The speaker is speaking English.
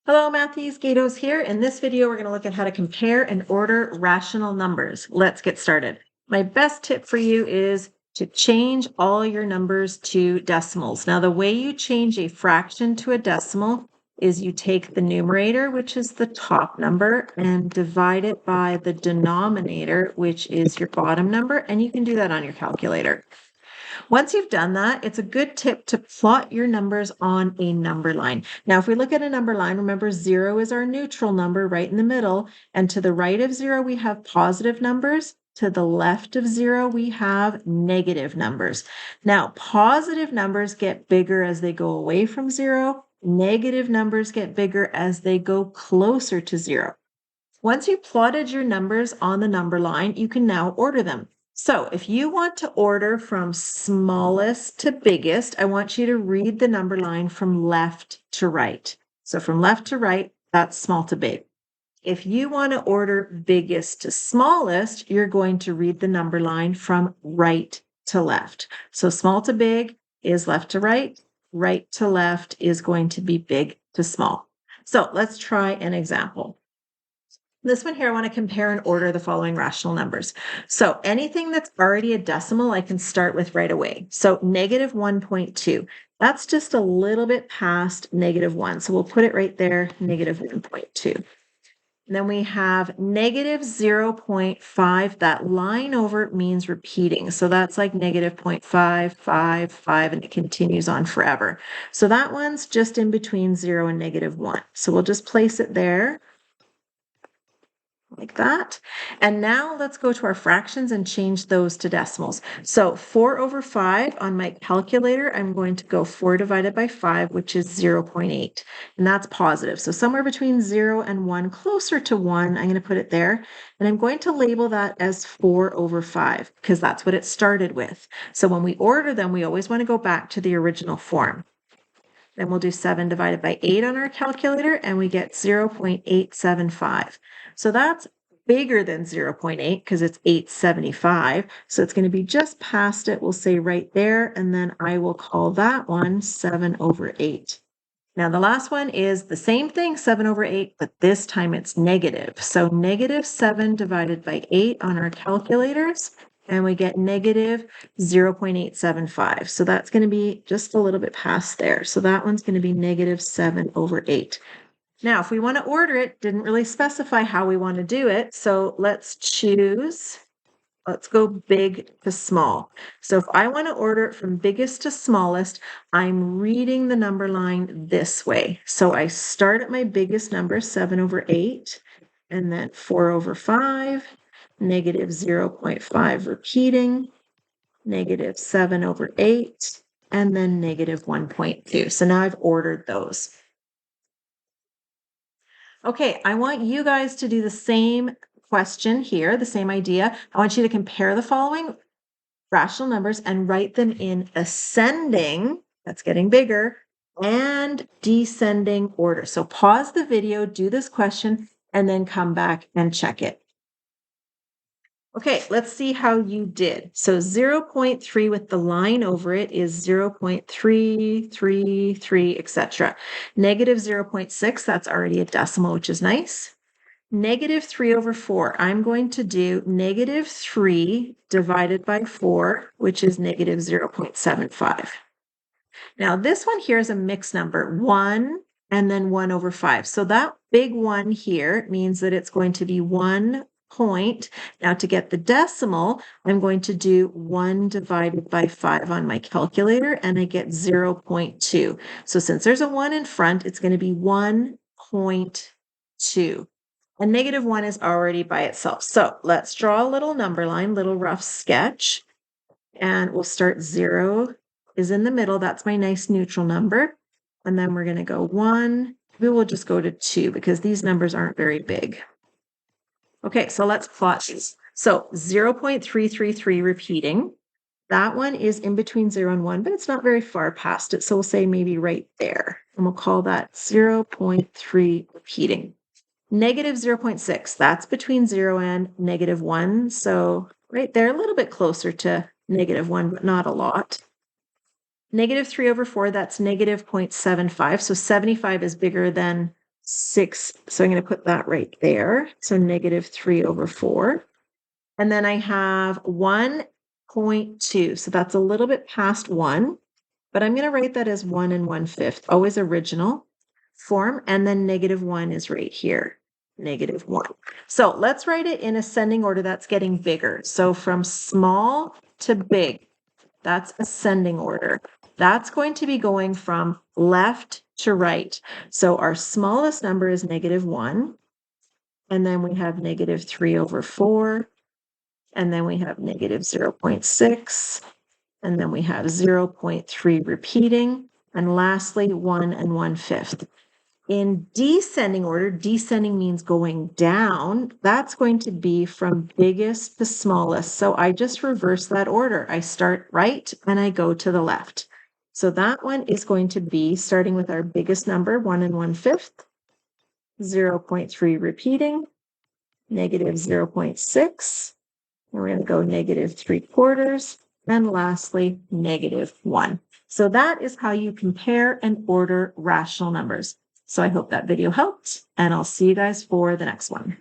Hello, Matthews Gatos here. In this video, we're going to look at how to compare and order rational numbers. Let's get started. My best tip for you is to change all your numbers to decimals. Now, the way you change a fraction to a decimal is you take the numerator, which is the top number, and divide it by the denominator, which is your bottom number, and you can do that on your calculator. Once you've done that, it's a good tip to plot your numbers on a number line. Now, if we look at a number line, remember 0 is our neutral number right in the middle, and to the right of 0, we have positive numbers. To the left of 0, we have negative numbers. Now, positive numbers get bigger as they go away from 0. Negative numbers get bigger as they go closer to 0. Once you plotted your numbers on the number line, you can now order them. So if you want to order from smallest to biggest, I want you to read the number line from left to right. So from left to right, that's small to big. If you want to order biggest to smallest, you're going to read the number line from right to left. So small to big is left to right. Right to left is going to be big to small. So let's try an example. This one here, I want to compare and order the following rational numbers. So anything that's already a decimal, I can start with right away. So negative 1.2, that's just a little bit past negative 1. So we'll put it right there, negative 1.2. And then we have negative 0.5. That line over it means repeating. So that's like negative 0.555, and it continues on forever. So that one's just in between 0 and negative 1. So we'll just place it there, like that. And now let's go to our fractions and change those to decimals. So 4 over 5 on my calculator, I'm going to go 4 divided by 5, which is 0.8. And that's positive. So somewhere between 0 and 1, closer to 1, I'm going to put it there. And I'm going to label that as 4 over 5 because that's what it started with. So when we order them, we always want to go back to the original form. Then we'll do 7 divided by 8 on our calculator, and we get 0.875. So that's bigger than 0.8 because it's 875. So it's going to be just past it. We'll say right there, and then I will call that one 7 over 8. Now the last one is the same thing, 7 over 8, but this time it's negative. So negative 7 divided by 8 on our calculators, and we get negative 0.875. So that's going to be just a little bit past there. So that one's going to be negative 7 over 8. Now, if we want to order it, didn't really specify how we want to do it. So let's choose, let's go big to small. So if I want to order it from biggest to smallest, I'm reading the number line this way. So I start at my biggest number, 7 over 8, and then 4 over 5, negative 0.5 repeating, negative 7 over 8, and then negative 1.2. So now I've ordered those. Okay, I want you guys to do the same question here, the same idea. I want you to compare the following rational numbers and write them in ascending, that's getting bigger, and descending order. So pause the video, do this question, and then come back and check it. Okay, let's see how you did. So 0.3 with the line over it is 0.333, etc. Negative 0.6, that's already a decimal, which is nice. Negative 3 over 4, I'm going to do negative 3 divided by 4, which is negative 0.75. Now this one here is a mixed number, 1 and then 1 over 5. So that big one here means that it's going to be 1 point. Now to get the decimal, I'm going to do 1 divided by 5 on my calculator, and I get 0.2. So since there's a 1 in front, it's going to be 1.2. And negative 1 is already by itself. So let's draw a little number line, little rough sketch. And we'll start 0 is in the middle. That's my nice neutral number. And then we're going to go 1. We will just go to 2 because these numbers aren't very big. Okay, so let's plot these. So 0.333 repeating. That one is in between 0 and 1, but it's not very far past it. So we'll say maybe right there. And we'll call that 0.3 repeating. Negative 0.6, that's between 0 and negative 1. So right there, a little bit closer to negative 1, but not a lot. Negative 3 over 4, that's negative 0.75. So 75 is bigger than 6. So I'm going to put that right there. So negative 3 over 4. And then I have 1.2. So that's a little bit past 1, but I'm going to write that as 1 and 1/5, always original form. And then negative 1 is right here, negative 1. So let's write it in ascending order. That's getting bigger. So from small to big, that's ascending order. That's going to be going from left to right. So our smallest number is negative 1. And then we have negative 3 over 4. And then we have negative 0.6. And then we have 0.3 repeating. And lastly, 1 and 1/5. In descending order, descending means going down. That's going to be from biggest to smallest. So I just reverse that order. I start right and I go to the left. So that one is going to be starting with our biggest number, 1 and 1/5, 0.3 repeating, negative 0.6, and we're going to go negative 3/4, and lastly, negative 1. So that is how you compare and order rational numbers. So I hope that video helped, and I'll see you guys for the next one.